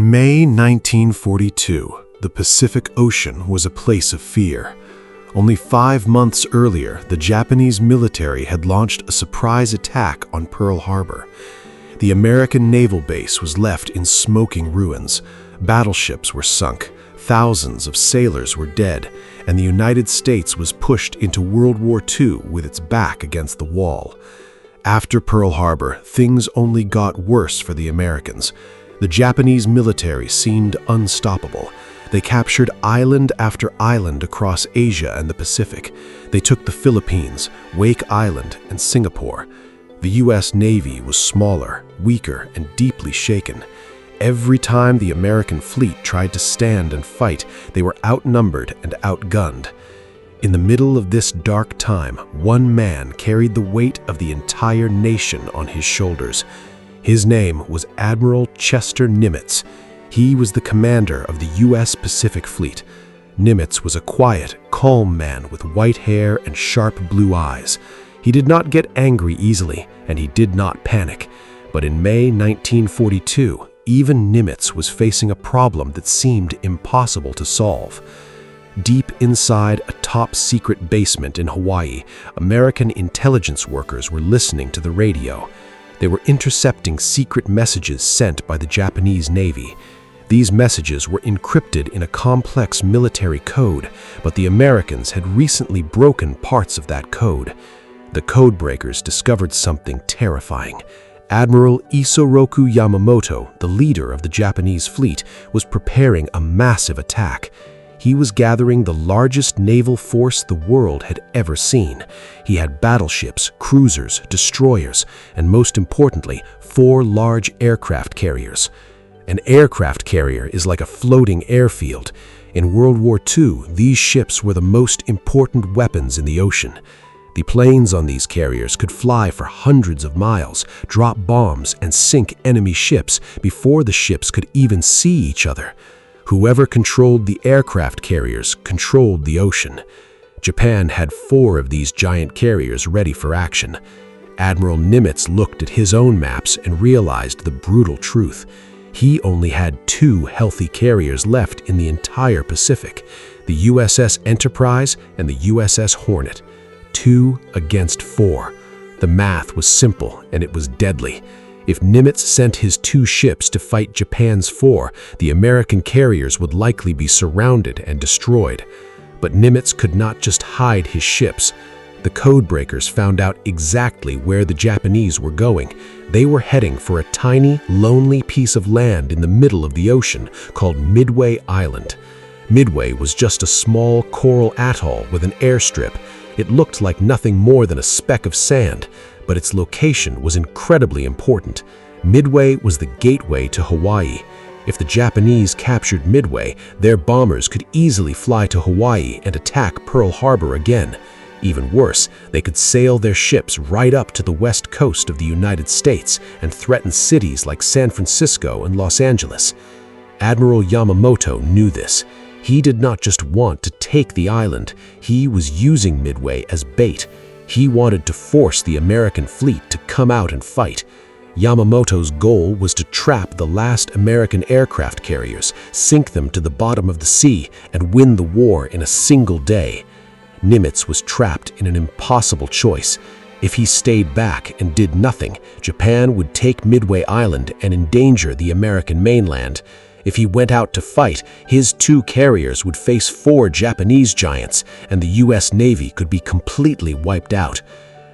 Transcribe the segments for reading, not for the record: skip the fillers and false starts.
In May 1942, the Pacific Ocean was a place of fear. Only 5 months earlier, the Japanese military had launched a surprise attack on Pearl Harbor. The American naval base was left in smoking ruins. Battleships were sunk, thousands of sailors were dead, and the United States was pushed into World War II with its back against the wall. After Pearl Harbor, things only got worse for the Americans. The Japanese military seemed unstoppable. They captured island after island across Asia and the Pacific. They took the Philippines, Wake Island, and Singapore. The U.S. Navy was smaller, weaker, and deeply shaken. Every time the American fleet tried to stand and fight, they were outnumbered and outgunned. In the middle of this dark time, one man carried the weight of the entire nation on his shoulders. His name was Admiral Chester Nimitz. He was the commander of the U.S. Pacific Fleet. Nimitz was a quiet, calm man with white hair and sharp blue eyes. He did not get angry easily, and he did not panic. But in May 1942, even Nimitz was facing a problem that seemed impossible to solve. Deep inside a top-secret basement in Hawaii, American intelligence workers were listening to the radio. They were intercepting secret messages sent by the Japanese Navy. These messages were encrypted in a complex military code, but the Americans had recently broken parts of that code. The codebreakers discovered something terrifying. Admiral Isoroku Yamamoto, the leader of the Japanese fleet, was preparing a massive attack. He was gathering the largest naval force the world had ever seen. He had battleships, cruisers, destroyers, and most importantly, 4 large aircraft carriers. An aircraft carrier is like a floating airfield. In World War II, these ships were the most important weapons in the ocean. The planes on these carriers could fly for hundreds of miles, drop bombs, and sink enemy ships before the ships could even see each other. Whoever controlled the aircraft carriers controlled the ocean. Japan had 4 of these giant carriers ready for action. Admiral Nimitz looked at his own maps and realized the brutal truth. He only had 2 healthy carriers left in the entire Pacific, the USS Enterprise and the USS Hornet. 2 against 4. The math was simple and it was deadly. If Nimitz sent his 2 ships to fight Japan's 4, the American carriers would likely be surrounded and destroyed. But Nimitz could not just hide his ships. The codebreakers found out exactly where the Japanese were going. They were heading for a tiny, lonely piece of land in the middle of the ocean called Midway Island. Midway was just a small coral atoll with an airstrip. It looked like nothing more than a speck of sand, but its location was incredibly important. Midway was the gateway to Hawaii. If the Japanese captured Midway, their bombers could easily fly to Hawaii and attack Pearl Harbor again. Even worse, they could sail their ships right up to the west coast of the United States and threaten cities like San Francisco and Los Angeles. Admiral Yamamoto knew this. He did not just want to take the island, he was using Midway as bait. He wanted to force the American fleet to come out and fight. Yamamoto's goal was to trap the last American aircraft carriers, sink them to the bottom of the sea, and win the war in a single day. Nimitz was trapped in an impossible choice. If he stayed back and did nothing, Japan would take Midway Island and endanger the American mainland. If he went out to fight, his 2 carriers would face 4 Japanese giants, and the U.S. Navy could be completely wiped out.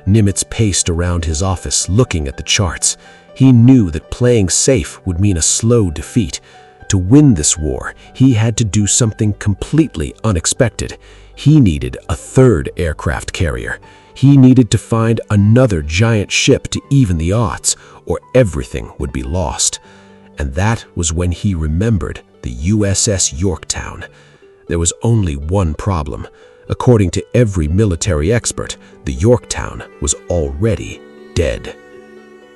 Nimitz paced around his office, looking at the charts. He knew that playing safe would mean a slow defeat. To win this war, he had to do something completely unexpected. He needed a 3rd aircraft carrier. He needed to find another giant ship to even the odds, or everything would be lost. And that was when he remembered the USS Yorktown. There was only one problem. According to every military expert, the Yorktown was already dead.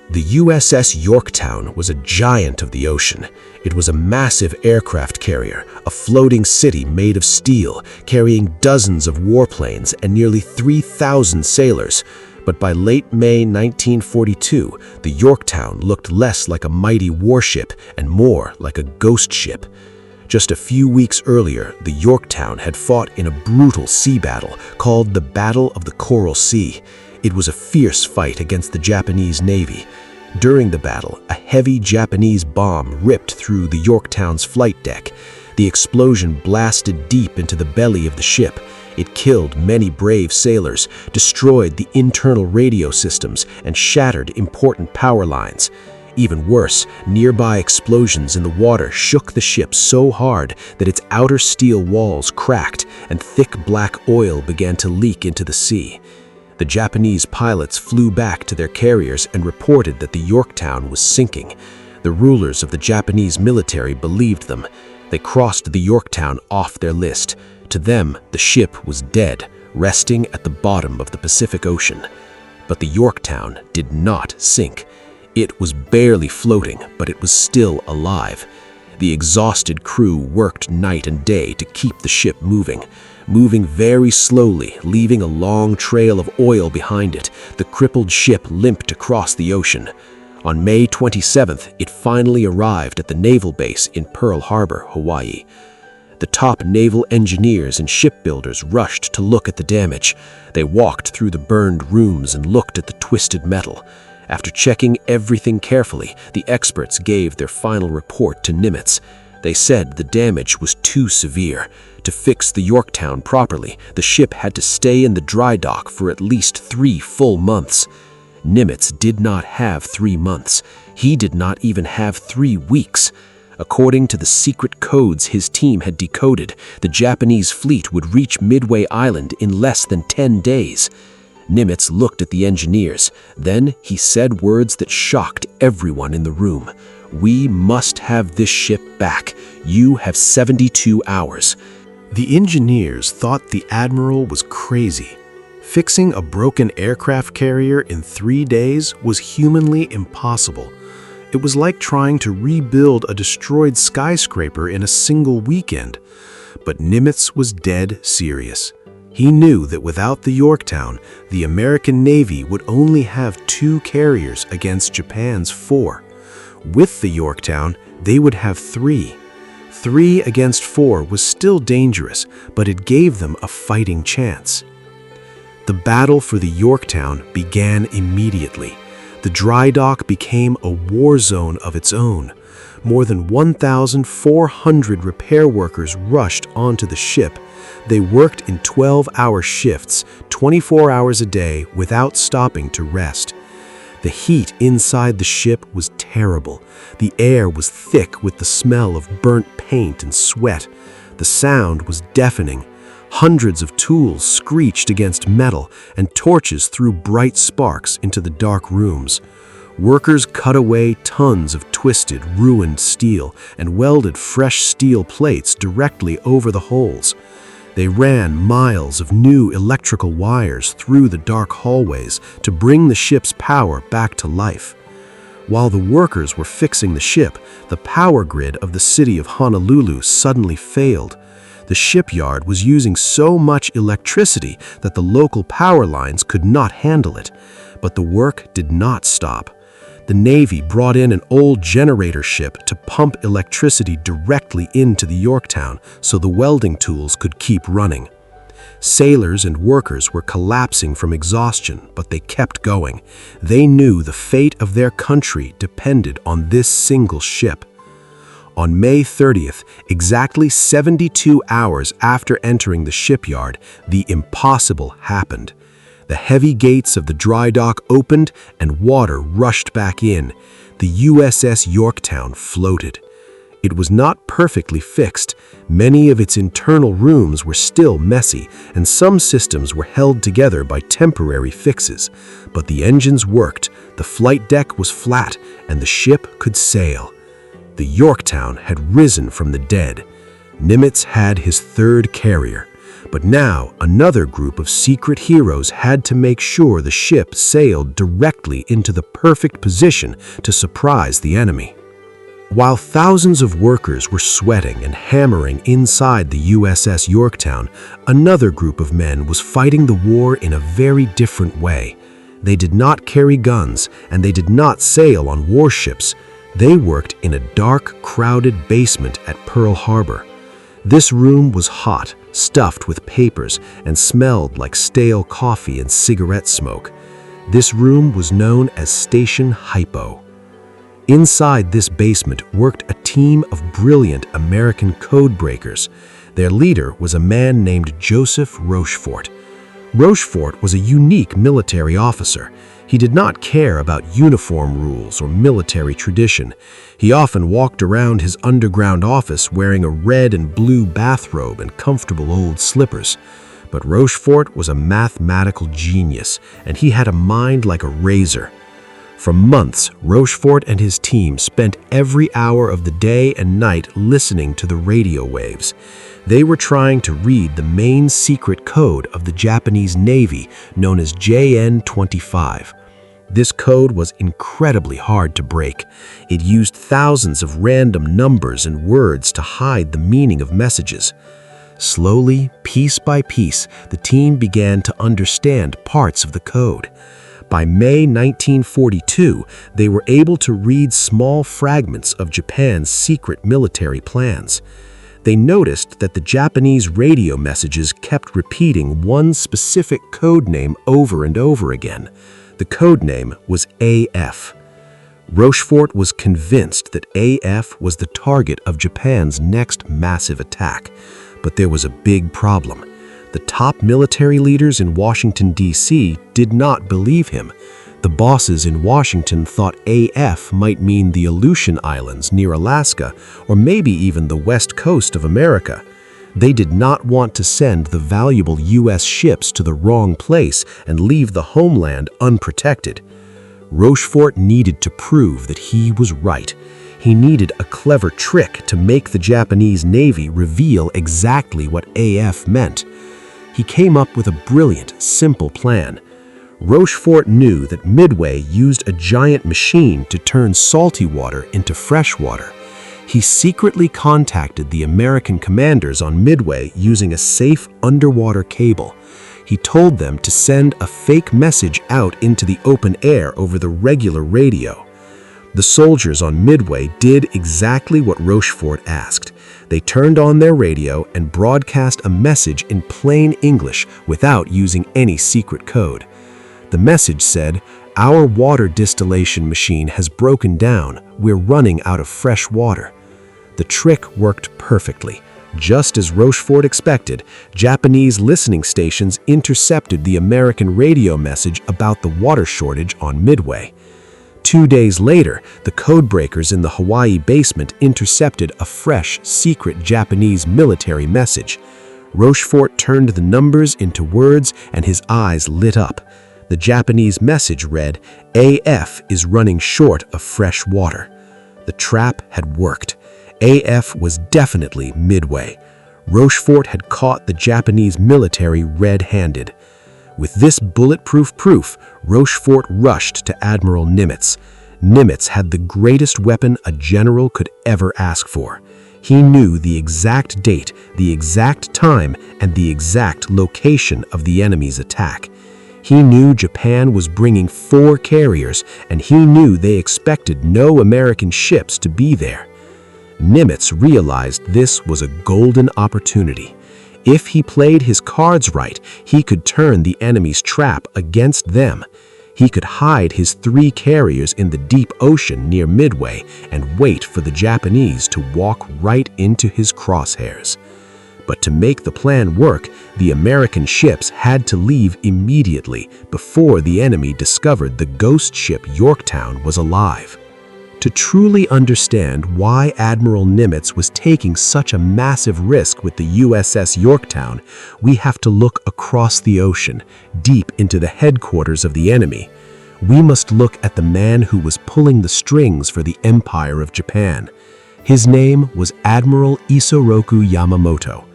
The USS Yorktown was a giant of the ocean. It was a massive aircraft carrier, a floating city made of steel, carrying dozens of warplanes and nearly 3,000 sailors. But by late May 1942, the Yorktown looked less like a mighty warship and more like a ghost ship. Just a few weeks earlier, the Yorktown had fought in a brutal sea battle called the Battle of the Coral Sea. It was a fierce fight against the Japanese Navy. During the battle, a heavy Japanese bomb ripped through the Yorktown's flight deck. The explosion blasted deep into the belly of the ship. It killed many brave sailors, destroyed the internal radio systems, and shattered important power lines. Even worse, nearby explosions in the water shook the ship so hard that its outer steel walls cracked and thick black oil began to leak into the sea. The Japanese pilots flew back to their carriers and reported that the Yorktown was sinking. The rulers of the Japanese military believed them. They crossed the Yorktown off their list. To them, the ship was dead, resting at the bottom of the Pacific Ocean. But the Yorktown did not sink. It was barely floating, but it was still alive. The exhausted crew worked night and day to keep the ship moving very slowly, leaving a long trail of oil behind it. The crippled ship limped across the ocean. On May 27th, it finally arrived at the naval base in Pearl Harbor, Hawaii. The top naval engineers and shipbuilders rushed to look at the damage. They walked through the burned rooms and looked at the twisted metal. After checking everything carefully, the experts gave their final report to Nimitz. They said the damage was too severe. To fix the Yorktown properly, the ship had to stay in the dry dock for at least 3 full months. Nimitz did not have 3 months. He did not even have 3 weeks. According to the secret codes his team had decoded, the Japanese fleet would reach Midway Island in less than 10 days. Nimitz looked at the engineers. Then he said words that shocked everyone in the room. "We must have this ship back. You have 72 hours." The engineers thought the Admiral was crazy. Fixing a broken aircraft carrier in 3 days was humanly impossible. It was like trying to rebuild a destroyed skyscraper in a single weekend. But Nimitz was dead serious. He knew that without the Yorktown, the American Navy would only have 2 carriers against Japan's 4. With the Yorktown, they would have 3. 3 against 4 was still dangerous, but it gave them a fighting chance. The battle for the Yorktown began immediately. The dry dock became a war zone of its own. More than 1,400 repair workers rushed onto the ship. They worked in 12-hour shifts, 24 hours a day, without stopping to rest. The heat inside the ship was terrible. The air was thick with the smell of burnt paint and sweat. The sound was deafening. Hundreds of tools screeched against metal, and torches threw bright sparks into the dark rooms. Workers cut away tons of twisted, ruined steel and welded fresh steel plates directly over the holes. They ran miles of new electrical wires through the dark hallways to bring the ship's power back to life. While the workers were fixing the ship, the power grid of the city of Honolulu suddenly failed. The shipyard was using so much electricity that the local power lines could not handle it. But the work did not stop. The Navy brought in an old generator ship to pump electricity directly into the Yorktown so the welding tools could keep running. Sailors and workers were collapsing from exhaustion, but they kept going. They knew the fate of their country depended on this single ship. On May 30th, exactly 72 hours after entering the shipyard, the impossible happened. The heavy gates of the dry dock opened and water rushed back in. The USS Yorktown floated. It was not perfectly fixed. Many of its internal rooms were still messy, and some systems were held together by temporary fixes. But the engines worked, the flight deck was flat, and the ship could sail. The Yorktown had risen from the dead. Nimitz had his 3rd carrier. But now, another group of secret heroes had to make sure the ship sailed directly into the perfect position to surprise the enemy. While thousands of workers were sweating and hammering inside the USS Yorktown, another group of men was fighting the war in a very different way. They did not carry guns, and they did not sail on warships. They worked in a dark, crowded basement at Pearl Harbor. This room was hot, stuffed with papers, and smelled like stale coffee and cigarette smoke. This room was known as Station Hypo. Inside this basement worked a team of brilliant American code breakers. Their leader was a man named Joseph Rochefort. Rochefort was a unique military officer. He did not care about uniform rules or military tradition. He often walked around his underground office wearing a red and blue bathrobe and comfortable old slippers. But Rochefort was a mathematical genius, and he had a mind like a razor. For months, Rochefort and his team spent every hour of the day and night listening to the radio waves. They were trying to read the main secret code of the Japanese Navy, known as JN-25. This code was incredibly hard to break. It used thousands of random numbers and words to hide the meaning of messages. Slowly, piece by piece, the team began to understand parts of the code. By May 1942, they were able to read small fragments of Japan's secret military plans. They noticed that the Japanese radio messages kept repeating one specific code name over and over again. The code name was AF. Rochefort was convinced that AF was the target of Japan's next massive attack. But there was a big problem. The top military leaders in Washington, D.C. did not believe him. The bosses in Washington thought AF might mean the Aleutian Islands near Alaska, or maybe even the west coast of America. They did not want to send the valuable U.S. ships to the wrong place and leave the homeland unprotected. Rochefort needed to prove that he was right. He needed a clever trick to make the Japanese Navy reveal exactly what AF meant. He came up with a brilliant, simple plan. Rochefort knew that Midway used a giant machine to turn salty water into fresh water. He secretly contacted the American commanders on Midway using a safe underwater cable. He told them to send a fake message out into the open air over the regular radio. The soldiers on Midway did exactly what Rochefort asked. They turned on their radio and broadcast a message in plain English without using any secret code. The message said, "Our water distillation machine has broken down. We're running out of fresh water." The trick worked perfectly. Just as Rochefort expected, Japanese listening stations intercepted the American radio message about the water shortage on Midway. 2 days later, the codebreakers in the Hawaii basement intercepted a fresh, secret Japanese military message. Rochefort turned the numbers into words and his eyes lit up. The Japanese message read, "AF is running short of fresh water." The trap had worked. AF was definitely Midway. Rochefort had caught the Japanese military red-handed. With this bulletproof proof, Rochefort rushed to Admiral Nimitz. Nimitz had the greatest weapon a general could ever ask for. He knew the exact date, the exact time, and the exact location of the enemy's attack. He knew Japan was bringing 4 carriers, and he knew they expected no American ships to be there. Nimitz realized this was a golden opportunity. If he played his cards right, he could turn the enemy's trap against them. He could hide his 3 carriers in the deep ocean near Midway and wait for the Japanese to walk right into his crosshairs. But to make the plan work, the American ships had to leave immediately before the enemy discovered the ghost ship Yorktown was alive. To truly understand why Admiral Nimitz was taking such a massive risk with the USS Yorktown, we have to look across the ocean, deep into the headquarters of the enemy. We must look at the man who was pulling the strings for the Empire of Japan. His name was Admiral Isoroku Yamamoto.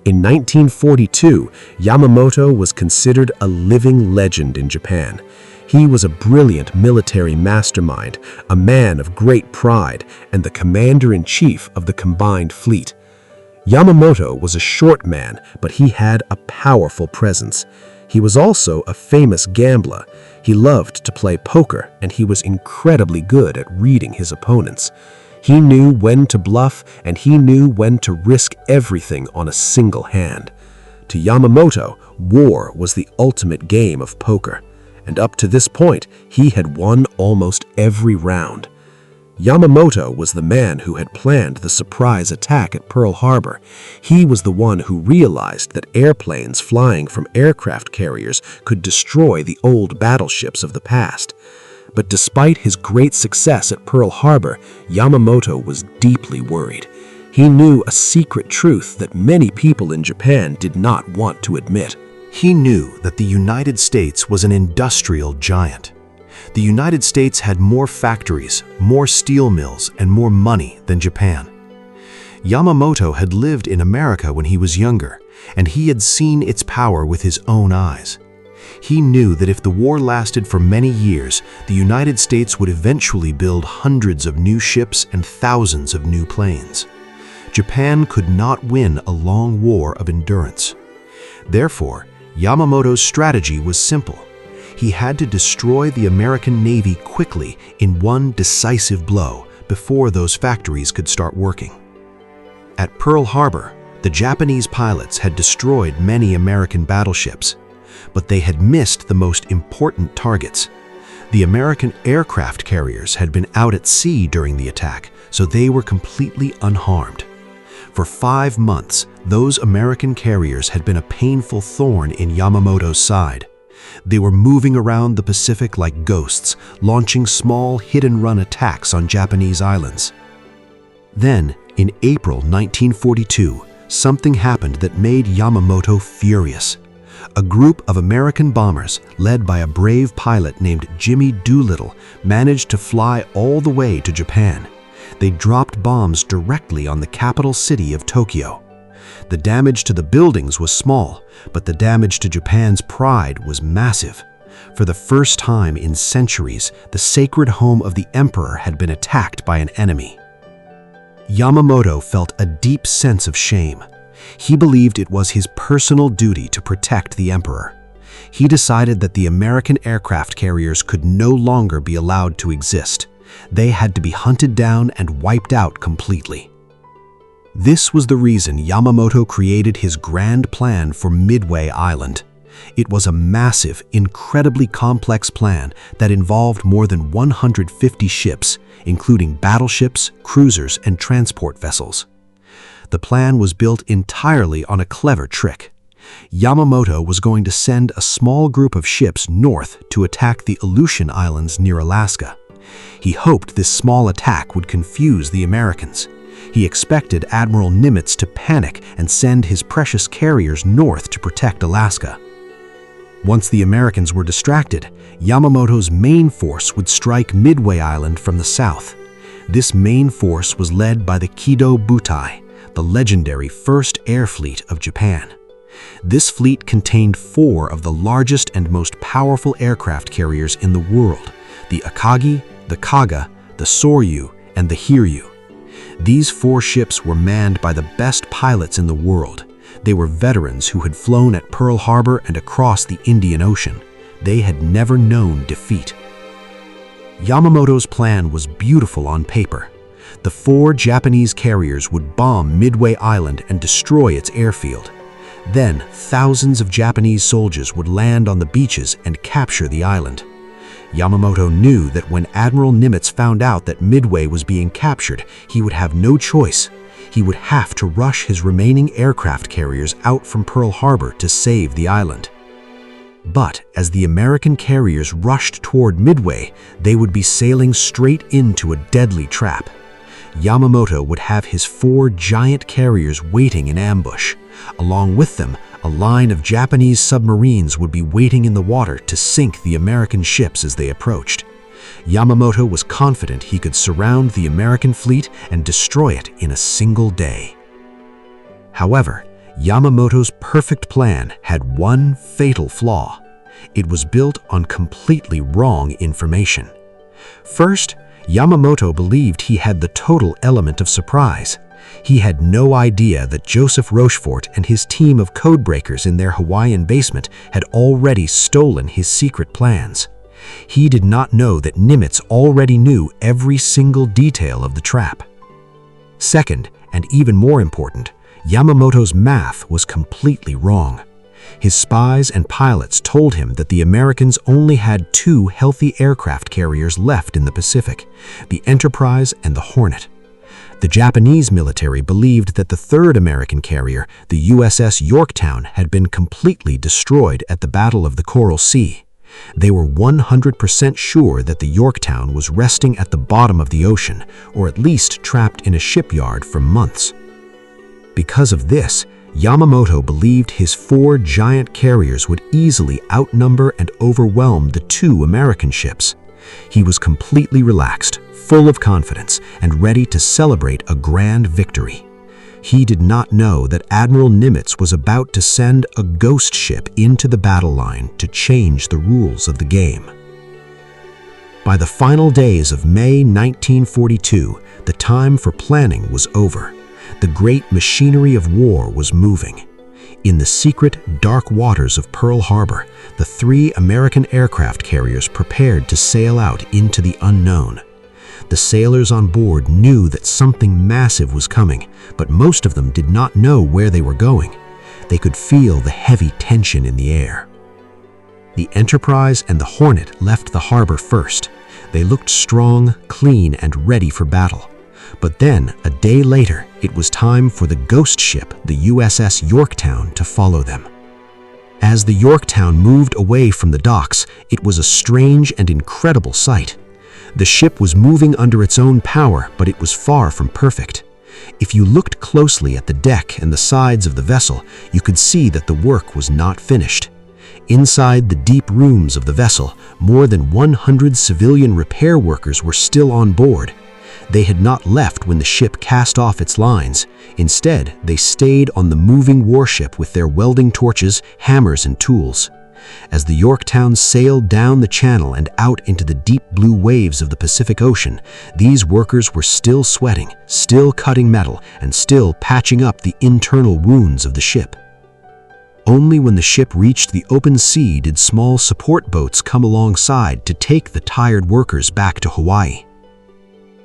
In 1942, Yamamoto was considered a living legend in Japan. He was a brilliant military mastermind, a man of great pride, and the commander-in-chief of the combined fleet. Yamamoto was a short man, but he had a powerful presence. He was also a famous gambler. He loved to play poker, and he was incredibly good at reading his opponents. He knew when to bluff, and he knew when to risk everything on a single hand. To Yamamoto, war was the ultimate game of poker, and up to this point, he had won almost every round. Yamamoto was the man who had planned the surprise attack at Pearl Harbor. He was the one who realized that airplanes flying from aircraft carriers could destroy the old battleships of the past. But despite his great success at Pearl Harbor, Yamamoto was deeply worried. He knew a secret truth that many people in Japan did not want to admit. He knew that the United States was an industrial giant. The United States had more factories, more steel mills, and more money than Japan. Yamamoto had lived in America when he was younger, and he had seen its power with his own eyes. He knew that if the war lasted for many years, the United States would eventually build hundreds of new ships and thousands of new planes. Japan could not win a long war of endurance. Therefore, Yamamoto's strategy was simple. He had to destroy the American Navy quickly in one decisive blow before those factories could start working. At Pearl Harbor, the Japanese pilots had destroyed many American battleships, but they had missed the most important targets. The American aircraft carriers had been out at sea during the attack, so they were completely unharmed. For 5 months, those American carriers had been a painful thorn in Yamamoto's side. They were moving around the Pacific like ghosts, launching small hit-and-run attacks on Japanese islands. Then, in April 1942, something happened that made Yamamoto furious. A group of American bombers, led by a brave pilot named Jimmy Doolittle, managed to fly all the way to Japan. They dropped bombs directly on the capital city of Tokyo. The damage to the buildings was small, but the damage to Japan's pride was massive. For the first time in centuries, the sacred home of the emperor had been attacked by an enemy. Yamamoto felt a deep sense of shame. He believed it was his personal duty to protect the emperor. He decided that the American aircraft carriers could no longer be allowed to exist. They had to be hunted down and wiped out completely. This was the reason Yamamoto created his grand plan for Midway Island. It was a massive, incredibly complex plan that involved more than 150 ships, including battleships, cruisers, and transport vessels. The plan was built entirely on a clever trick. Yamamoto was going to send a small group of ships north to attack the Aleutian Islands near Alaska. He hoped this small attack would confuse the Americans. He expected Admiral Nimitz to panic and send his precious carriers north to protect Alaska. Once the Americans were distracted, Yamamoto's main force would strike Midway Island from the south. This main force was led by the Kido Butai, the legendary first air fleet of Japan. This fleet contained 4 of the largest and most powerful aircraft carriers in the world: the Akagi, the Kaga, the Soryu, and the Hiryu. These 4 ships were manned by the best pilots in the world. They were veterans who had flown at Pearl Harbor and across the Indian Ocean. They had never known defeat. Yamamoto's plan was beautiful on paper. The 4 Japanese carriers would bomb Midway Island and destroy its airfield. Then, thousands of Japanese soldiers would land on the beaches and capture the island. Yamamoto knew that when Admiral Nimitz found out that Midway was being captured, he would have no choice. He would have to rush his remaining aircraft carriers out from Pearl Harbor to save the island. But as the American carriers rushed toward Midway, they would be sailing straight into a deadly trap. Yamamoto would have his 4 giant carriers waiting in ambush. Along with them, a line of Japanese submarines would be waiting in the water to sink the American ships as they approached. Yamamoto was confident he could surround the American fleet and destroy it in a single day. However, Yamamoto's perfect plan had one fatal flaw. It was built on completely wrong information. First, Yamamoto believed he had the total element of surprise. He had no idea that Joseph Rochefort and his team of codebreakers in their Hawaiian basement had already stolen his secret plans. He did not know that Nimitz already knew every single detail of the trap. Second, and even more important, Yamamoto's math was completely wrong. His spies and pilots told him that the Americans only had 2 healthy aircraft carriers left in the Pacific, the Enterprise and the Hornet. The Japanese military believed that the 3rd American carrier, the USS Yorktown, had been completely destroyed at the Battle of the Coral Sea. They were 100% sure that the Yorktown was resting at the bottom of the ocean, or at least trapped in a shipyard for months. Because of this, Yamamoto believed his 4 giant carriers would easily outnumber and overwhelm the 2 American ships. He was completely relaxed, full of confidence, and ready to celebrate a grand victory. He did not know that Admiral Nimitz was about to send a ghost ship into the battle line to change the rules of the game. By the final days of May 1942, the time for planning was over. The great machinery of war was moving. In the secret, dark waters of Pearl Harbor, the 3 American aircraft carriers prepared to sail out into the unknown. The sailors on board knew that something massive was coming, but most of them did not know where they were going. They could feel the heavy tension in the air. The Enterprise and the Hornet left the harbor first. They looked strong, clean, and ready for battle. But then, a day later, it was time for the ghost ship, the USS Yorktown, to follow them. As the Yorktown moved away from the docks, it was a strange and incredible sight. The ship was moving under its own power, but it was far from perfect. If you looked closely at the deck and the sides of the vessel, you could see that the work was not finished. Inside the deep rooms of the vessel, more than 100 civilian repair workers were still on board. They had not left when the ship cast off its lines. Instead, they stayed on the moving warship with their welding torches, hammers, and tools. As the Yorktown sailed down the channel and out into the deep blue waves of the Pacific Ocean, these workers were still sweating, still cutting metal, and still patching up the internal wounds of the ship. Only when the ship reached the open sea did small support boats come alongside to take the tired workers back to Hawaii.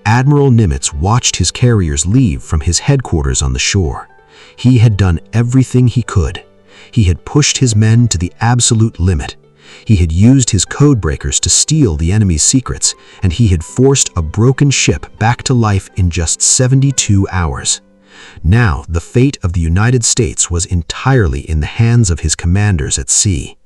Admiral Nimitz watched his carriers leave from his headquarters on the shore. He had done everything he could. He had pushed his men to the absolute limit. He had used his code breakers to steal the enemy's secrets, and he had forced a broken ship back to life in just 72 hours. Now, the fate of the United States was entirely in the hands of his commanders at sea.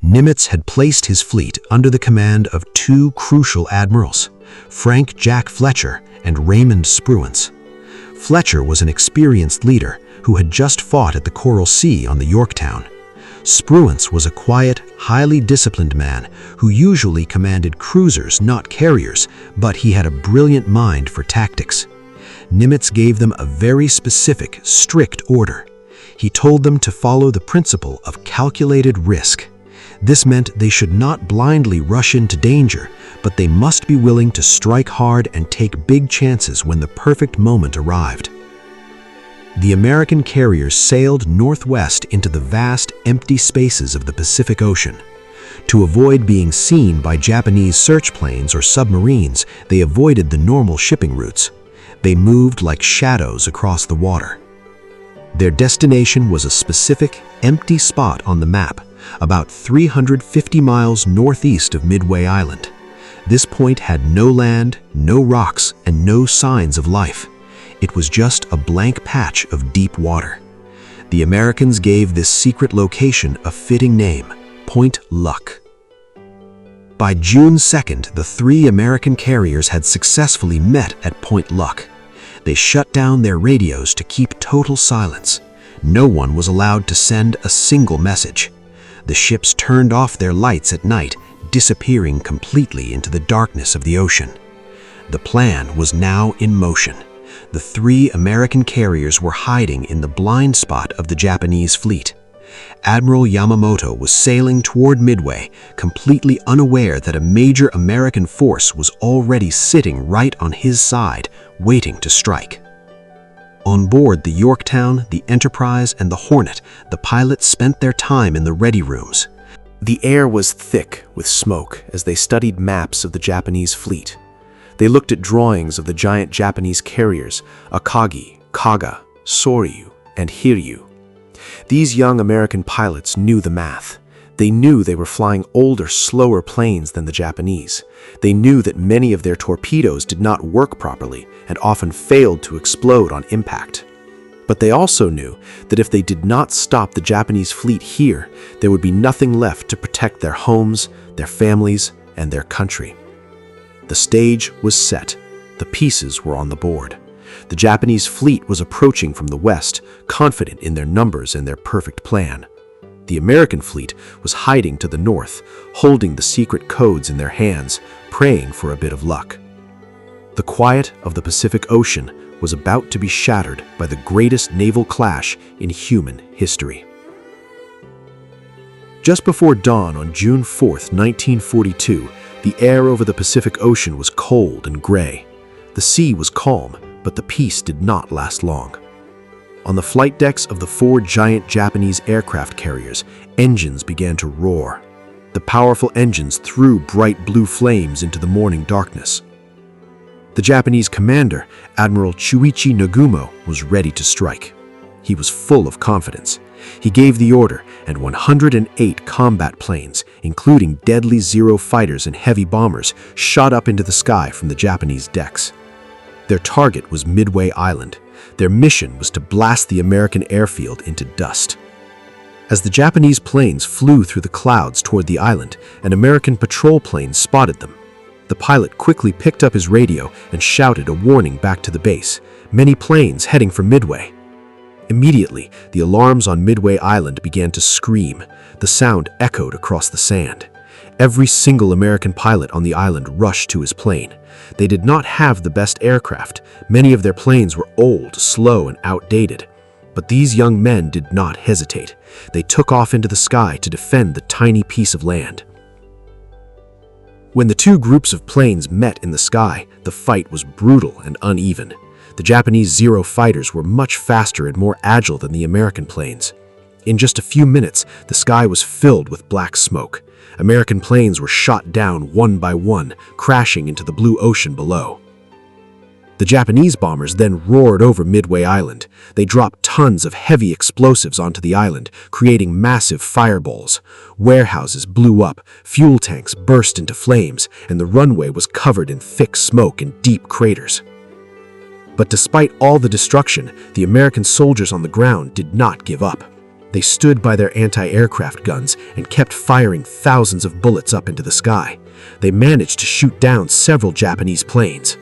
Nimitz had placed his fleet under the command of 2 crucial admirals, Frank Jack Fletcher and Raymond Spruance. Fletcher was an experienced leader who had just fought at the Coral Sea on the Yorktown. Spruance was a quiet, highly disciplined man who usually commanded cruisers, not carriers, but he had a brilliant mind for tactics. Nimitz gave them a very specific, strict order. He told them to follow the principle of calculated risk. This meant they should not blindly rush into danger, but they must be willing to strike hard and take big chances when the perfect moment arrived. The American carriers sailed northwest into the vast, empty spaces of the Pacific Ocean. To avoid being seen by Japanese search planes or submarines, they avoided the normal shipping routes. They moved like shadows across the water. Their destination was a specific, empty spot on the map, about 350 miles northeast of Midway Island. This point had no land, no rocks, and no signs of life. It was just a blank patch of deep water. The Americans gave this secret location a fitting name, Point Luck. By June 2nd, the 3 American carriers had successfully met at Point Luck. They shut down their radios to keep total silence. No one was allowed to send a single message. The ships turned off their lights at night, disappearing completely into the darkness of the ocean. The plan was now in motion. The 3 American carriers were hiding in the blind spot of the Japanese fleet. Admiral Yamamoto was sailing toward Midway, completely unaware that a major American force was already sitting right on his side, waiting to strike. On board the Yorktown, the Enterprise, and the Hornet, the pilots spent their time in the ready rooms. The air was thick with smoke as they studied maps of the Japanese fleet. They looked at drawings of the giant Japanese carriers Akagi, Kaga, Soryu, and Hiryu. These young American pilots knew the math. They knew they were flying older, slower planes than the Japanese. They knew that many of their torpedoes did not work properly and often failed to explode on impact. But they also knew that if they did not stop the Japanese fleet here, there would be nothing left to protect their homes, their families, and their country. The stage was set. The pieces were on the board. The Japanese fleet was approaching from the west, confident in their numbers and their perfect plan. The American fleet was hiding to the north, holding the secret codes in their hands, praying for a bit of luck. The quiet of the Pacific Ocean was about to be shattered by the greatest naval clash in human history. Just before dawn on June 4, 1942, the air over the Pacific Ocean was cold and gray. The sea was calm, but the peace did not last long. On the flight decks of the 4 giant Japanese aircraft carriers, engines began to roar. The powerful engines threw bright blue flames into the morning darkness. The Japanese commander, Admiral Chuichi Nagumo, was ready to strike. He was full of confidence. He gave the order, and 108 combat planes, including deadly Zero fighters and heavy bombers, shot up into the sky from the Japanese decks. Their target was Midway Island. Their mission was to blast the American airfield into dust. As the Japanese planes flew through the clouds toward the island, an American patrol plane spotted them. The pilot quickly picked up his radio and shouted a warning back to the base. Many planes heading for Midway. Immediately, the alarms on Midway Island began to scream. The sound echoed across the sand. Every single American pilot on the island rushed to his plane. They did not have the best aircraft. Many of their planes were old, slow, and outdated. But these young men did not hesitate. They took off into the sky to defend the tiny piece of land. When the 2 groups of planes met in the sky, the fight was brutal and uneven. The Japanese Zero fighters were much faster and more agile than the American planes. In just a few minutes, the sky was filled with black smoke. American planes were shot down one by one, crashing into the blue ocean below. The Japanese bombers then roared over Midway Island. They dropped tons of heavy explosives onto the island, creating massive fireballs. Warehouses blew up, fuel tanks burst into flames, and the runway was covered in thick smoke and deep craters. But despite all the destruction, the American soldiers on the ground did not give up. They stood by their anti-aircraft guns and kept firing thousands of bullets up into the sky. They managed to shoot down several Japanese planes.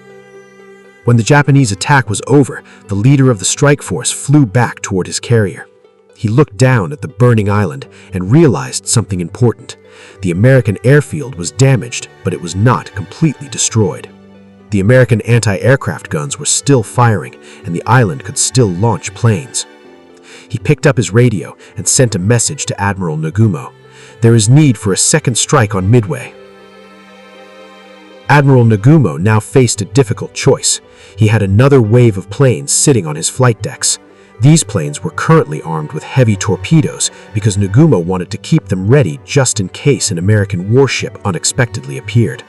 When the Japanese attack was over, the leader of the strike force flew back toward his carrier. He looked down at the burning island and realized something important. The American airfield was damaged, but it was not completely destroyed. The American anti-aircraft guns were still firing, and the island could still launch planes. He picked up his radio and sent a message to Admiral Nagumo. There is need for a second strike on Midway. Admiral Nagumo now faced a difficult choice. He had another wave of planes sitting on his flight decks. These planes were currently armed with heavy torpedoes because Nagumo wanted to keep them ready just in case an American warship unexpectedly appeared.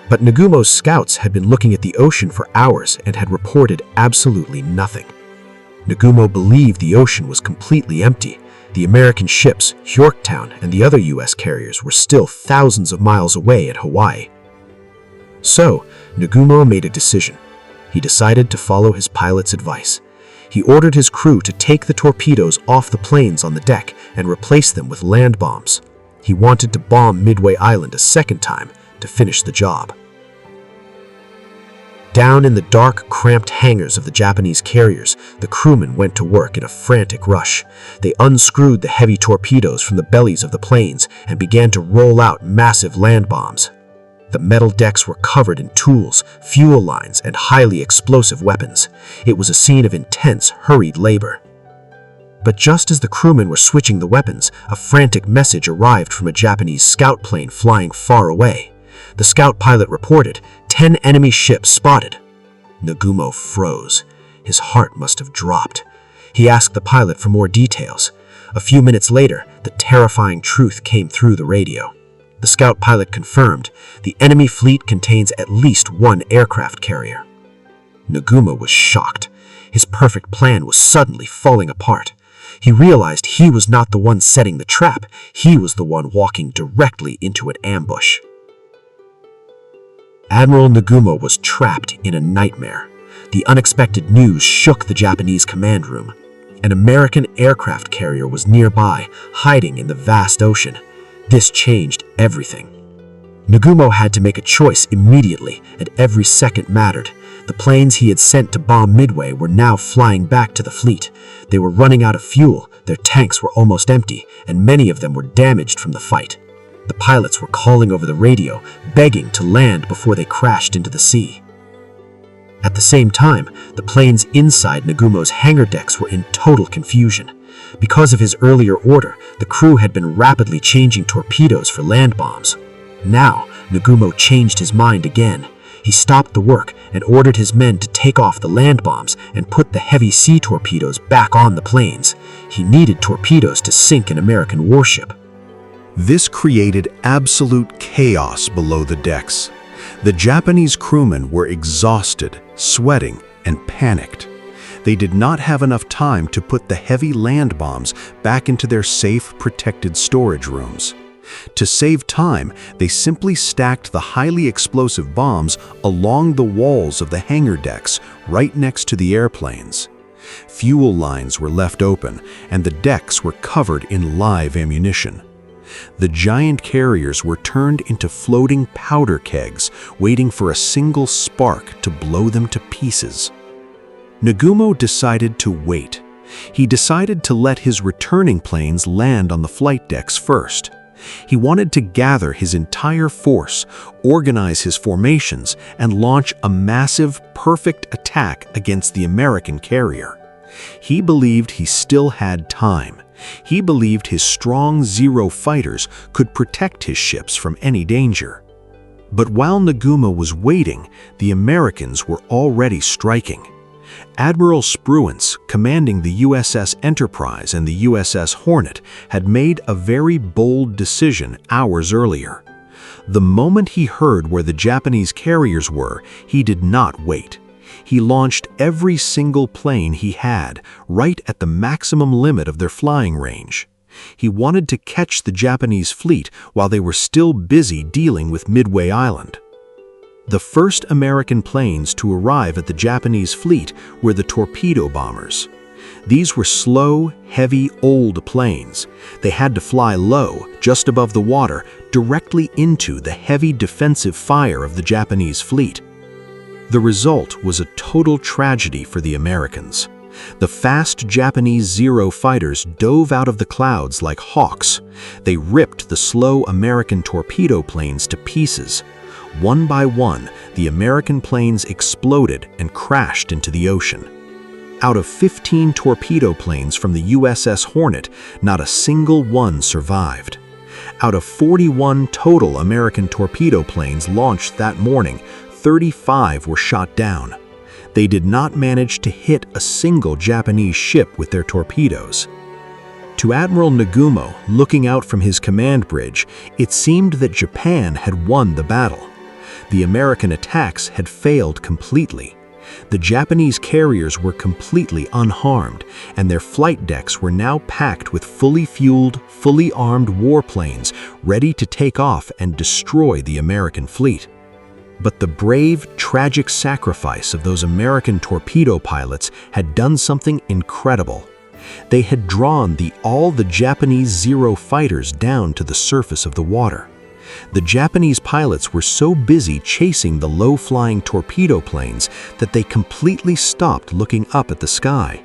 But Nagumo's scouts had been looking at the ocean for hours and had reported absolutely nothing. Nagumo believed the ocean was completely empty. The American ships, Yorktown, and the other U.S. carriers were still thousands of miles away at Hawaii. So, Nagumo made a decision. He decided to follow his pilot's advice. He ordered his crew to take the torpedoes off the planes on the deck and replace them with land bombs. He wanted to bomb Midway Island a second time to finish the job. Down in the dark, cramped hangars of the Japanese carriers, the crewmen went to work in a frantic rush. They unscrewed the heavy torpedoes from the bellies of the planes and began to roll out massive land bombs. The metal decks were covered in tools, fuel lines, and highly explosive weapons. It was a scene of intense, hurried labor. But just as the crewmen were switching the weapons, a frantic message arrived from a Japanese scout plane flying far away. The scout pilot reported, 10 enemy ships spotted. Nagumo froze. His heart must have dropped. He asked the pilot for more details. A few minutes later, the terrifying truth came through the radio. The scout pilot confirmed the enemy fleet contains at least one aircraft carrier. Nagumo was shocked. His perfect plan was suddenly falling apart. He realized he was not the one setting the trap. He was the one walking directly into an ambush. Admiral Nagumo was trapped in a nightmare. The unexpected news shook the Japanese command room. An American aircraft carrier was nearby, hiding in the vast ocean. This changed everything. Nagumo had to make a choice immediately, and every second mattered. The planes he had sent to bomb Midway were now flying back to the fleet. They were running out of fuel, their tanks were almost empty, and many of them were damaged from the fight. The pilots were calling over the radio, begging to land before they crashed into the sea. At the same time, the planes inside Nagumo's hangar decks were in total confusion. Because of his earlier order, the crew had been rapidly changing torpedoes for land bombs. Now, Nagumo changed his mind again. He stopped the work and ordered his men to take off the land bombs and put the heavy sea torpedoes back on the planes. He needed torpedoes to sink an American warship. This created absolute chaos below the decks. The Japanese crewmen were exhausted, sweating, and panicked. They did not have enough time to put the heavy land bombs back into their safe, protected storage rooms. To save time, they simply stacked the highly explosive bombs along the walls of the hangar decks right next to the airplanes. Fuel lines were left open, and the decks were covered in live ammunition. The giant carriers were turned into floating powder kegs, waiting for a single spark to blow them to pieces. Nagumo decided to wait. He decided to let his returning planes land on the flight decks first. He wanted to gather his entire force, organize his formations, and launch a massive, perfect attack against the American carrier. He believed he still had time. He believed his strong Zero fighters could protect his ships from any danger. But while Nagumo was waiting, the Americans were already striking. Admiral Spruance, commanding the USS Enterprise and the USS Hornet, had made a very bold decision hours earlier. The moment he heard where the Japanese carriers were, he did not wait. He launched every single plane he had, right at the maximum limit of their flying range. He wanted to catch the Japanese fleet while they were still busy dealing with Midway Island. The first American planes to arrive at the Japanese fleet were the torpedo bombers. These were slow, heavy, old planes. They had to fly low, just above the water, directly into the heavy defensive fire of the Japanese fleet. The result was a total tragedy for the Americans. The fast Japanese Zero fighters dove out of the clouds like hawks. They ripped the slow American torpedo planes to pieces. One by one, the American planes exploded and crashed into the ocean. Out of 15 torpedo planes from the USS Hornet, not a single one survived. Out of 41 total American torpedo planes launched that morning, 35 were shot down. They did not manage to hit a single Japanese ship with their torpedoes. To Admiral Nagumo, looking out from his command bridge, it seemed that Japan had won the battle. The American attacks had failed completely. The Japanese carriers were completely unharmed, and their flight decks were now packed with fully fueled, fully armed warplanes ready to take off and destroy the American fleet. But the brave, tragic sacrifice of those American torpedo pilots had done something incredible. They had drawn all the Japanese Zero fighters down to the surface of the water. The Japanese pilots were so busy chasing the low-flying torpedo planes that they completely stopped looking up at the sky.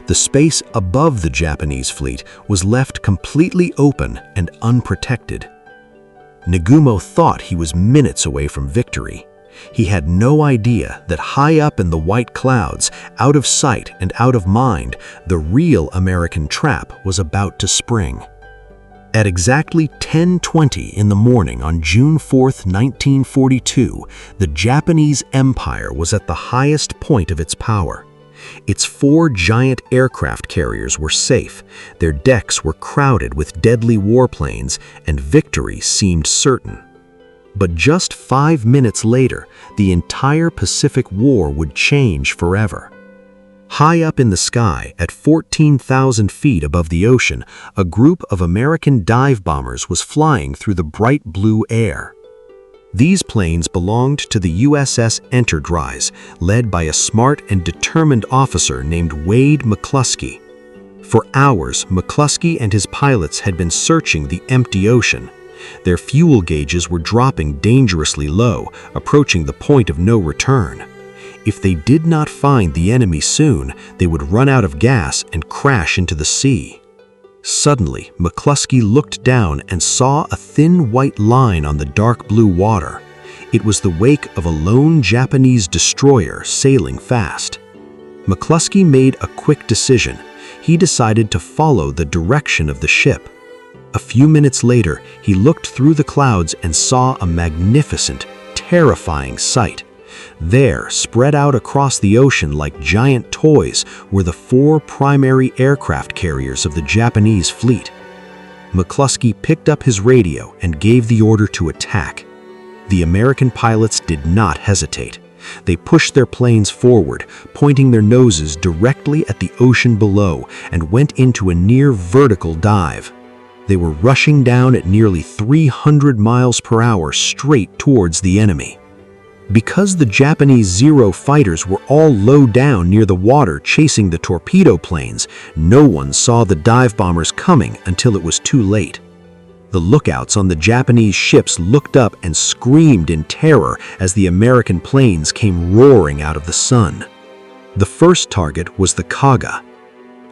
The space above the Japanese fleet was left completely open and unprotected. Nagumo thought he was minutes away from victory. He had no idea that high up in the white clouds, out of sight and out of mind, the real American trap was about to spring. At exactly 10:20 in the morning on June 4, 1942, the Japanese Empire was at the highest point of its power. Its 4 giant aircraft carriers were safe, their decks were crowded with deadly warplanes, and victory seemed certain. But just 5 minutes later, the entire Pacific War would change forever. High up in the sky, at 14,000 feet above the ocean, a group of American dive bombers was flying through the bright blue air. These planes belonged to the USS Enterprise, led by a smart and determined officer named Wade McCluskey. For hours, McCluskey and his pilots had been searching the empty ocean. Their fuel gauges were dropping dangerously low, approaching the point of no return. If they did not find the enemy soon, they would run out of gas and crash into the sea. Suddenly, McCluskey looked down and saw a thin white line on the dark blue water. It was the wake of a lone Japanese destroyer sailing fast. McCluskey made a quick decision. He decided to follow the direction of the ship. A few minutes later, he looked through the clouds and saw a magnificent, terrifying sight. There, spread out across the ocean like giant toys, were the 4 primary aircraft carriers of the Japanese fleet. McCluskey picked up his radio and gave the order to attack. The American pilots did not hesitate. They pushed their planes forward, pointing their noses directly at the ocean below, and went into a near vertical dive. They were rushing down at nearly 300 miles per hour straight towards the enemy. Because the Japanese Zero fighters were all low down near the water chasing the torpedo planes, no one saw the dive bombers coming until it was too late. The lookouts on the Japanese ships looked up and screamed in terror as the American planes came roaring out of the sun. The first target was the Kaga.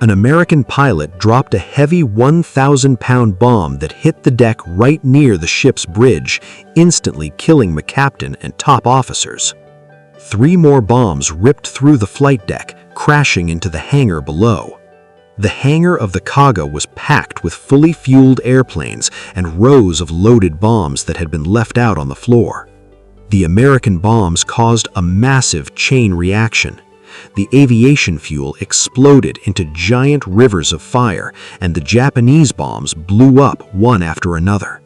An American pilot dropped a heavy 1,000-pound bomb that hit the deck right near the ship's bridge, instantly killing the captain and top officers. 3 more bombs ripped through the flight deck, crashing into the hangar below. The hangar of the Kaga was packed with fully fueled airplanes and rows of loaded bombs that had been left out on the floor. The American bombs caused a massive chain reaction. The aviation fuel exploded into giant rivers of fire, and the Japanese bombs blew up one after another.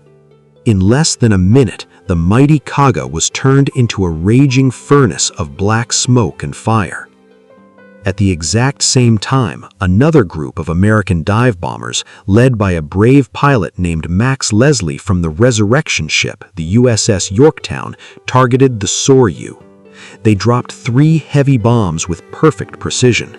In less than a minute, the mighty Kaga was turned into a raging furnace of black smoke and fire. At the exact same time, another group of American dive bombers, led by a brave pilot named Max Leslie from the resurrection ship, the USS Yorktown, targeted the Soryu. They dropped 3 heavy bombs with perfect precision.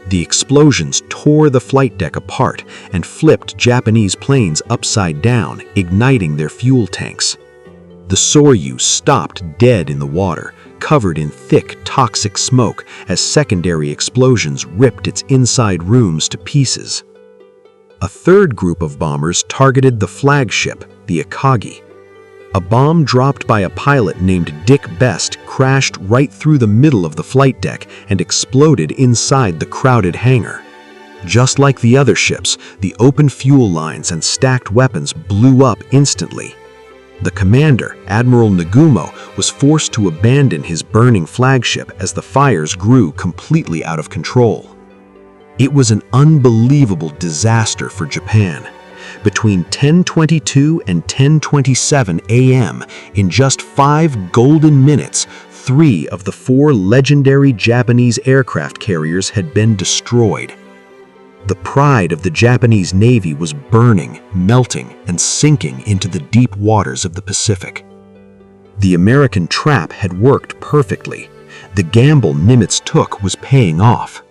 The explosions tore the flight deck apart and flipped Japanese planes upside down, igniting their fuel tanks. The Soryu stopped dead in the water, covered in thick, toxic smoke as secondary explosions ripped its inside rooms to pieces. A third group of bombers targeted the flagship, the Akagi. A bomb dropped by a pilot named Dick Best crashed right through the middle of the flight deck and exploded inside the crowded hangar. Just like the other ships, the open fuel lines and stacked weapons blew up instantly. The commander, Admiral Nagumo, was forced to abandon his burning flagship as the fires grew completely out of control. It was an unbelievable disaster for Japan. Between 10:22 and 10:27 a.m., in just 5 golden minutes, 3 of the 4 legendary Japanese aircraft carriers had been destroyed. The pride of the Japanese Navy was burning, melting, and sinking into the deep waters of the Pacific. The American trap had worked perfectly. The gamble Nimitz took was paying off.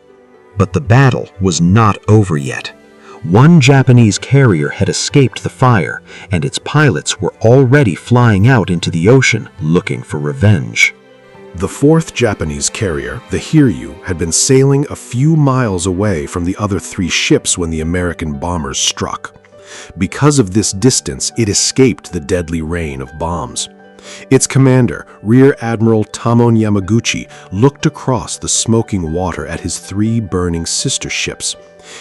But the battle was not over yet. One Japanese carrier had escaped the fire, and its pilots were already flying out into the ocean looking for revenge. The 4th Japanese carrier, the Hiryu, had been sailing a few miles away from the other 3 ships when the American bombers struck. Because of this distance, it escaped the deadly rain of bombs. Its commander, Rear Admiral Tamon Yamaguchi, looked across the smoking water at his 3 burning sister ships.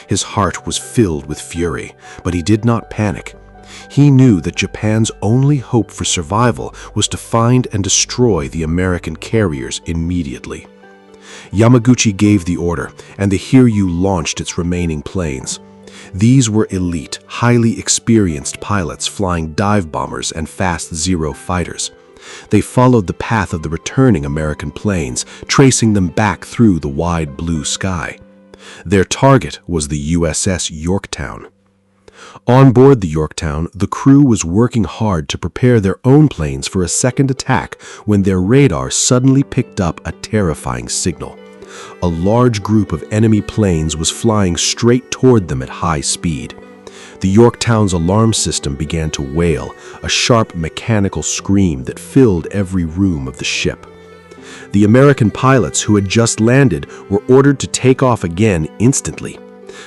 His heart was filled with fury, but he did not panic. He knew that Japan's only hope for survival was to find and destroy the American carriers immediately. Yamaguchi gave the order, and the Hiryu launched its remaining planes. These were elite, highly experienced pilots flying dive bombers and fast Zero fighters. They followed the path of the returning American planes, tracing them back through the wide blue sky. Their target was the USS Yorktown. On board the Yorktown, the crew was working hard to prepare their own planes for a second attack when their radar suddenly picked up a terrifying signal. A large group of enemy planes was flying straight toward them at high speed. The Yorktown's alarm system began to wail, a sharp mechanical scream that filled every room of the ship. The American pilots who had just landed were ordered to take off again instantly.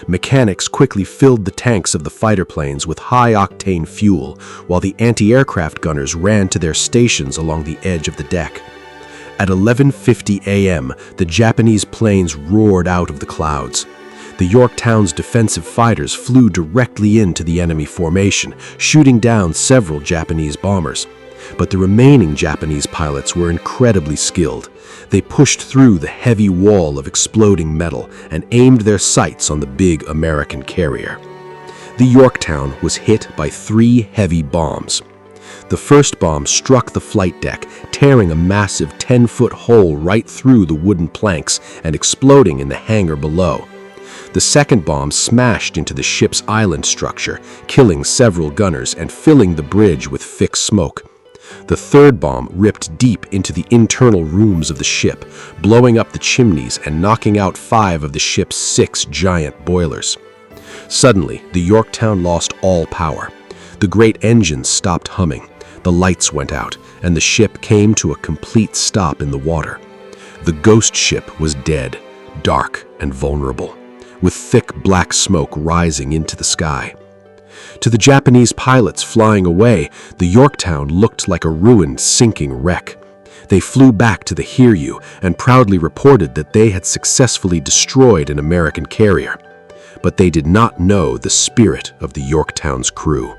Mechanics quickly filled the tanks of the fighter planes with high-octane fuel, while the anti-aircraft gunners ran to their stations along the edge of the deck. At 11:50 a.m., the Japanese planes roared out of the clouds. The Yorktown's defensive fighters flew directly into the enemy formation, shooting down several Japanese bombers. But the remaining Japanese pilots were incredibly skilled. They pushed through the heavy wall of exploding metal and aimed their sights on the big American carrier. The Yorktown was hit by 3 heavy bombs. The first bomb struck the flight deck, tearing a massive 10-foot hole right through the wooden planks and exploding in the hangar below. The second bomb smashed into the ship's island structure, killing several gunners and filling the bridge with thick smoke. The third bomb ripped deep into the internal rooms of the ship, blowing up the chimneys and knocking out 5 of the ship's 6 giant boilers. Suddenly, the Yorktown lost all power. The great engines stopped humming, the lights went out, and the ship came to a complete stop in the water. The ghost ship was dead, dark and vulnerable, with thick black smoke rising into the sky. To the Japanese pilots flying away, the Yorktown looked like a ruined, sinking wreck. They flew back to the Hiryu and proudly reported that they had successfully destroyed an American carrier. But they did not know the spirit of the Yorktown's crew.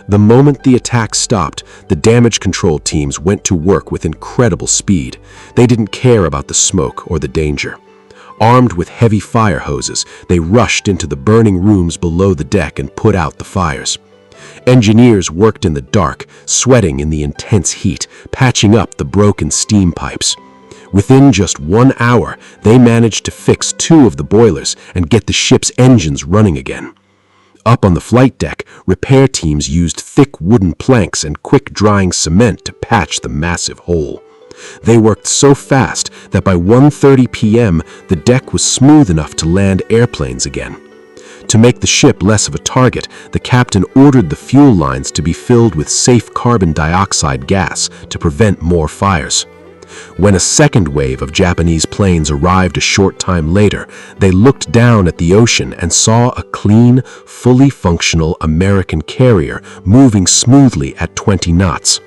The moment the attack stopped, the damage control teams went to work with incredible speed. They didn't care about the smoke or the danger. Armed with heavy fire hoses, they rushed into the burning rooms below the deck and put out the fires. Engineers worked in the dark, sweating in the intense heat, patching up the broken steam pipes. Within just 1 hour, they managed to fix 2 of the boilers and get the ship's engines running again. Up on the flight deck, repair teams used thick wooden planks and quick-drying cement to patch the massive hole. They worked so fast that by 1:30 p.m., the deck was smooth enough to land airplanes again. To make the ship less of a target, the captain ordered the fuel lines to be filled with safe carbon dioxide gas to prevent more fires. When a second wave of Japanese planes arrived a short time later, they looked down at the ocean and saw a clean, fully functional American carrier moving smoothly at 20 knots.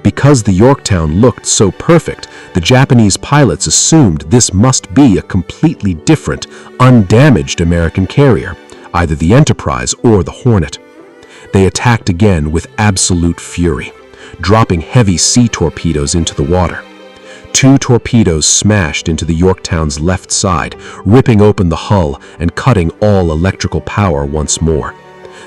Because the Yorktown looked so perfect, the Japanese pilots assumed this must be a completely different, undamaged American carrier, either the Enterprise or the Hornet. They attacked again with absolute fury, dropping heavy sea torpedoes into the water. 2 torpedoes smashed into the Yorktown's left side, ripping open the hull and cutting all electrical power once more.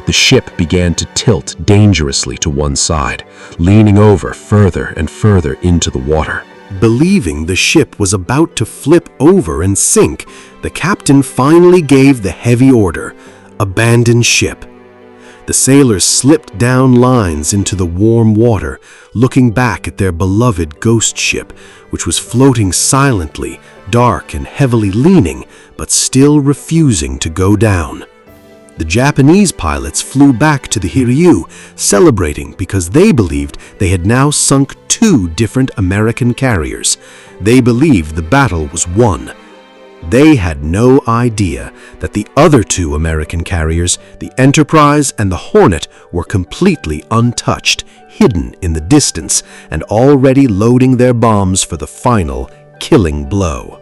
The ship began to tilt dangerously to one side, leaning over further and further into the water. Believing the ship was about to flip over and sink, the captain finally gave the heavy order, "Abandon ship." The sailors slipped down lines into the warm water, looking back at their beloved ghost ship, which was floating silently, dark and heavily leaning, but still refusing to go down. The Japanese pilots flew back to the Hiryu, celebrating because they believed they had now sunk 2 different American carriers. They believed the battle was won. They had no idea that the other 2 American carriers, the Enterprise and the Hornet, were completely untouched, hidden in the distance, and already loading their bombs for the final, killing blow.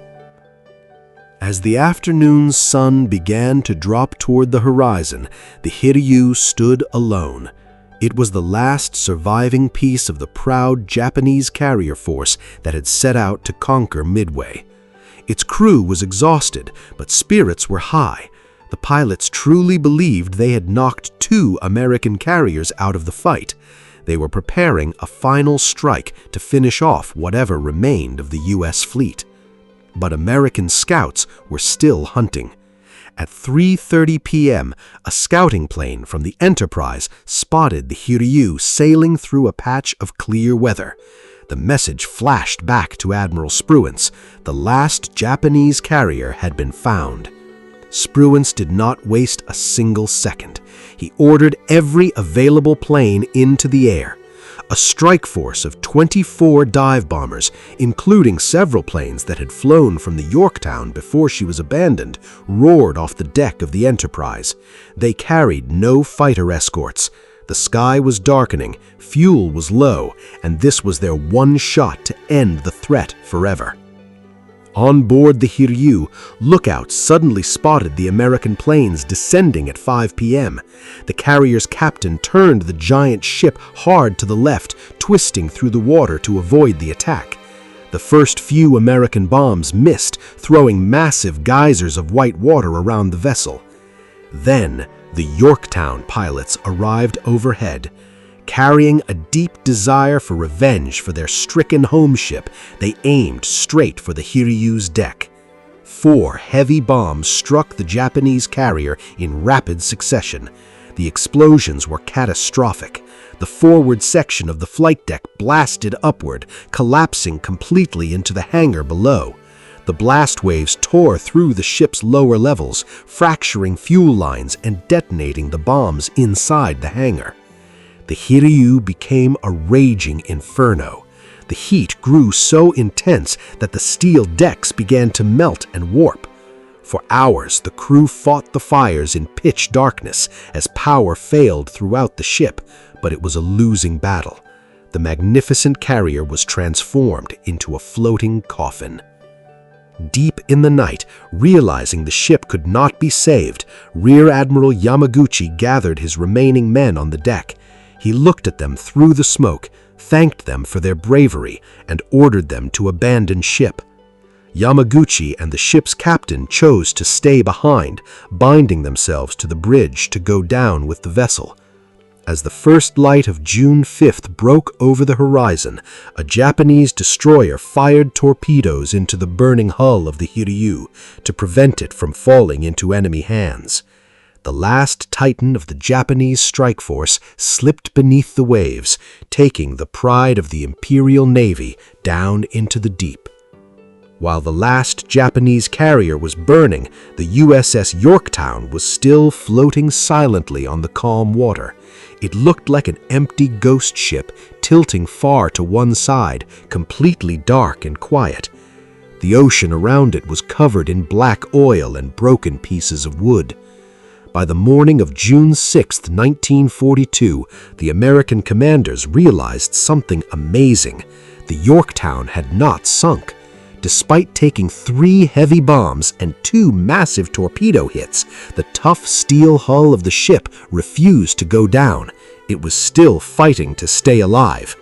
As the afternoon sun began to drop toward the horizon, the Hiryu stood alone. It was the last surviving piece of the proud Japanese carrier force that had set out to conquer Midway. Its crew was exhausted, but spirits were high. The pilots truly believed they had knocked 2 American carriers out of the fight. They were preparing a final strike to finish off whatever remained of the U.S. fleet. But American scouts were still hunting. At 3:30 p.m., a scouting plane from the Enterprise spotted the Hiryu sailing through a patch of clear weather. The message flashed back to Admiral Spruance. The last Japanese carrier had been found. Spruance did not waste a single second. He ordered every available plane into the air. A strike force of 24 dive bombers, including several planes that had flown from the Yorktown before she was abandoned, roared off the deck of the Enterprise. They carried no fighter escorts. The sky was darkening, fuel was low, and this was their one shot to end the threat forever. On board the Hiryu, lookouts suddenly spotted the American planes descending at 5 p.m. The carrier's captain turned the giant ship hard to the left, twisting through the water to avoid the attack. The first few American bombs missed, throwing massive geysers of white water around the vessel. Then, the Yorktown pilots arrived overhead. Carrying a deep desire for revenge for their stricken home ship, they aimed straight for the Hiryu's deck. 4 heavy bombs struck the Japanese carrier in rapid succession. The explosions were catastrophic. The forward section of the flight deck blasted upward, collapsing completely into the hangar below. The blast waves tore through the ship's lower levels, fracturing fuel lines and detonating the bombs inside the hangar. The Hiryu became a raging inferno. The heat grew so intense that the steel decks began to melt and warp. For hours, the crew fought the fires in pitch darkness as power failed throughout the ship, but it was a losing battle. The magnificent carrier was transformed into a floating coffin. Deep in the night, realizing the ship could not be saved, Rear Admiral Yamaguchi gathered his remaining men on the deck. He looked at them through the smoke, thanked them for their bravery, and ordered them to abandon ship. Yamaguchi and the ship's captain chose to stay behind, binding themselves to the bridge to go down with the vessel. As the first light of June 5th broke over the horizon, a Japanese destroyer fired torpedoes into the burning hull of the Hiryu to prevent it from falling into enemy hands. The last Titan of the Japanese strike force slipped beneath the waves, taking the pride of the Imperial Navy down into the deep. While the last Japanese carrier was burning, the USS Yorktown was still floating silently on the calm water. It looked like an empty ghost ship tilting far to one side, completely dark and quiet. The ocean around it was covered in black oil and broken pieces of wood. By the morning of June 6, 1942, the American commanders realized something amazing. The Yorktown had not sunk. Despite taking 3 heavy bombs and 2 massive torpedo hits, the tough steel hull of the ship refused to go down. It was still fighting to stay alive.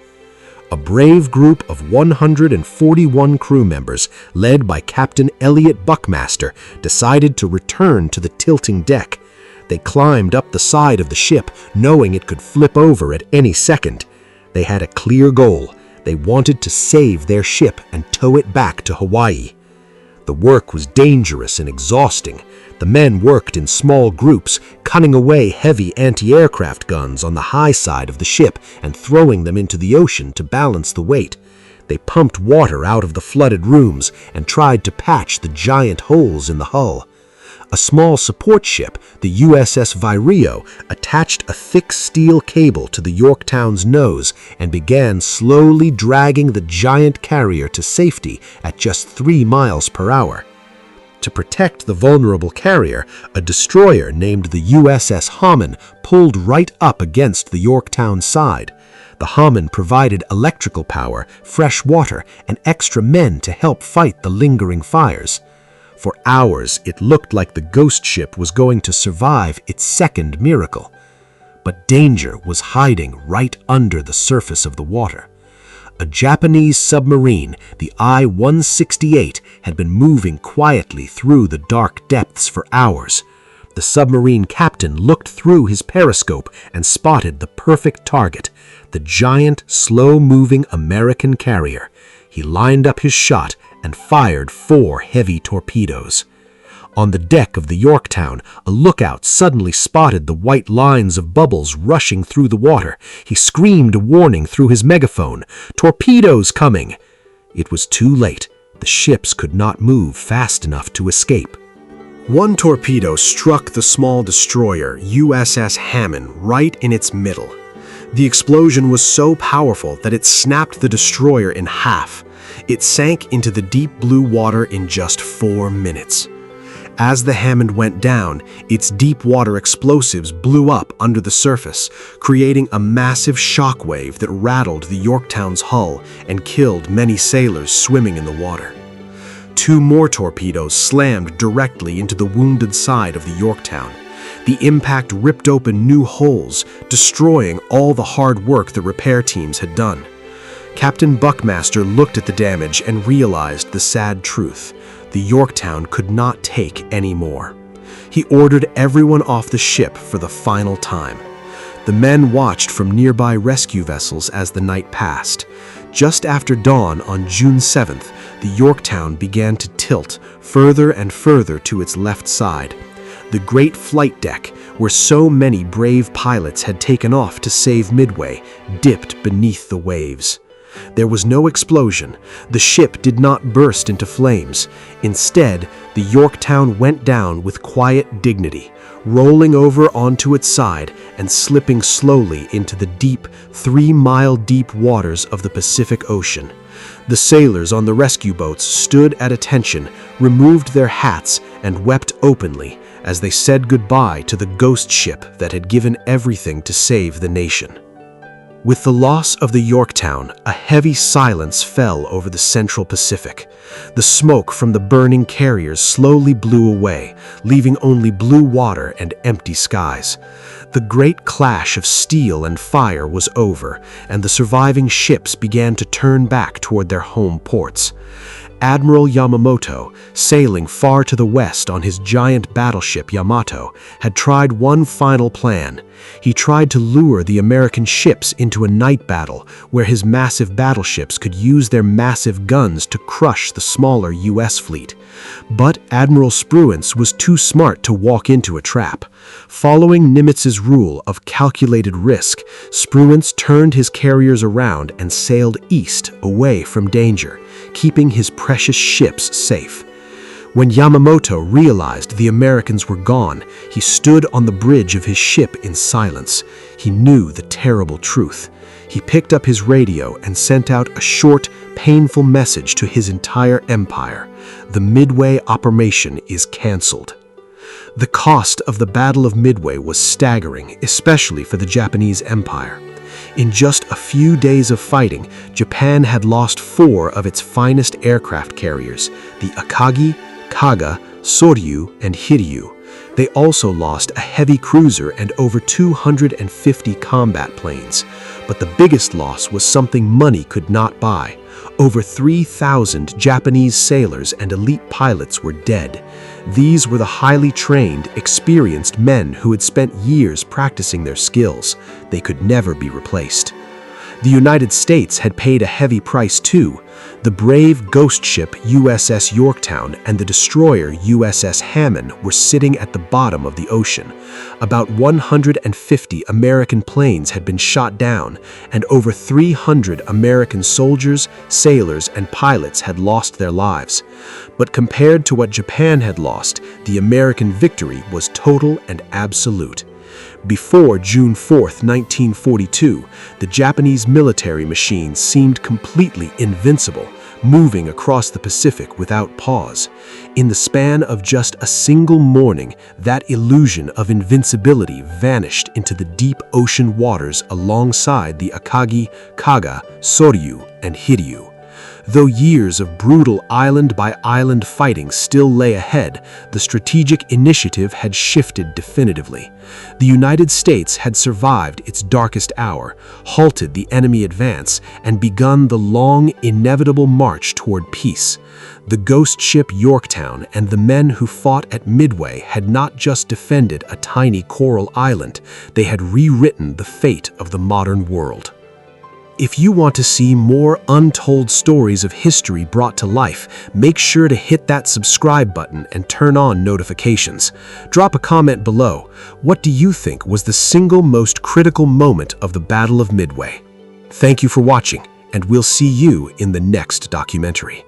A brave group of 141 crew members, led by Captain Elliot Buckmaster, decided to return to the tilting deck. They climbed up the side of the ship, knowing it could flip over at any second. They had a clear goal. They wanted to save their ship and tow it back to Hawaii. The work was dangerous and exhausting. The men worked in small groups, cutting away heavy anti-aircraft guns on the high side of the ship and throwing them into the ocean to balance the weight. They pumped water out of the flooded rooms and tried to patch the giant holes in the hull. A small support ship, the USS Vireo, attached a thick steel cable to the Yorktown's nose and began slowly dragging the giant carrier to safety at just 3 miles per hour. To protect the vulnerable carrier, a destroyer named the USS Hamon pulled right up against the Yorktown side. The Hamon provided electrical power, fresh water, and extra men to help fight the lingering fires. For hours, it looked like the ghost ship was going to survive its second miracle. But danger was hiding right under the surface of the water. A Japanese submarine, the I-168, had been moving quietly through the dark depths for hours. The submarine captain looked through his periscope and spotted the perfect target, the giant, slow-moving American carrier. He lined up his shot and fired 4 heavy torpedoes. On the deck of the Yorktown, a lookout suddenly spotted the white lines of bubbles rushing through the water. He screamed a warning through his megaphone, "Torpedoes coming!" It was too late. The ships could not move fast enough to escape. One torpedo struck the small destroyer USS Hammond right in its middle. The explosion was so powerful that it snapped the destroyer in half. It sank into the deep blue water in just 4 minutes. As the Hammond went down, its deep water explosives blew up under the surface, creating a massive shockwave that rattled the Yorktown's hull and killed many sailors swimming in the water. 2 more torpedoes slammed directly into the wounded side of the Yorktown. The impact ripped open new holes, destroying all the hard work the repair teams had done. Captain Buckmaster looked at the damage and realized the sad truth. The Yorktown could not take any more. He ordered everyone off the ship for the final time. The men watched from nearby rescue vessels as the night passed. Just after dawn on June 7th, the Yorktown began to tilt further and further to its left side. The great flight deck, where so many brave pilots had taken off to save Midway, dipped beneath the waves. There was no explosion. The ship did not burst into flames. Instead, the Yorktown went down with quiet dignity, rolling over onto its side and slipping slowly into the deep, 3-mile-deep waters of the Pacific Ocean. The sailors on the rescue boats stood at attention, removed their hats, and wept openly as they said goodbye to the ghost ship that had given everything to save the nation. With the loss of the Yorktown, a heavy silence fell over the Central Pacific. The smoke from the burning carriers slowly blew away, leaving only blue water and empty skies. The great clash of steel and fire was over, and the surviving ships began to turn back toward their home ports. Admiral Yamamoto, sailing far to the west on his giant battleship Yamato, had tried one final plan. He tried to lure the American ships into a night battle where his massive battleships could use their massive guns to crush the smaller U.S. fleet. But Admiral Spruance was too smart to walk into a trap. Following Nimitz's rule of calculated risk, Spruance turned his carriers around and sailed east away from danger, keeping his precious ships safe. When Yamamoto realized the Americans were gone, he stood on the bridge of his ship in silence. He knew the terrible truth. He picked up his radio and sent out a short, painful message to his entire empire. The Midway operation is canceled. The cost of the Battle of Midway was staggering, especially for the Japanese Empire. In just a few days of fighting, Japan had lost 4 of its finest aircraft carriers, the Akagi, Kaga, Soryu, and Hiryu. They also lost a heavy cruiser and over 250 combat planes. But the biggest loss was something money could not buy. Over 3,000 Japanese sailors and elite pilots were dead. These were the highly trained, experienced men who had spent years practicing their skills. They could never be replaced. The United States had paid a heavy price too. The brave ghost ship USS Yorktown and the destroyer USS Hammond were sitting at the bottom of the ocean. About 150 American planes had been shot down, and over 300 American soldiers, sailors, and pilots had lost their lives. But compared to what Japan had lost, the American victory was total and absolute. Before June 4, 1942, the Japanese military machine seemed completely invincible, moving across the Pacific without pause. In the span of just a single morning, that illusion of invincibility vanished into the deep ocean waters alongside the Akagi, Kaga, Soryu, and Hiryu. Though years of brutal island-by-island fighting still lay ahead, the strategic initiative had shifted definitively. The United States had survived its darkest hour, halted the enemy advance, and begun the long, inevitable march toward peace. The ghost ship Yorktown and the men who fought at Midway had not just defended a tiny coral island, they had rewritten the fate of the modern world. If you want to see more untold stories of history brought to life, make sure to hit that subscribe button and turn on notifications. Drop a comment below. What do you think was the single most critical moment of the Battle of Midway? Thank you for watching, and we'll see you in the next documentary.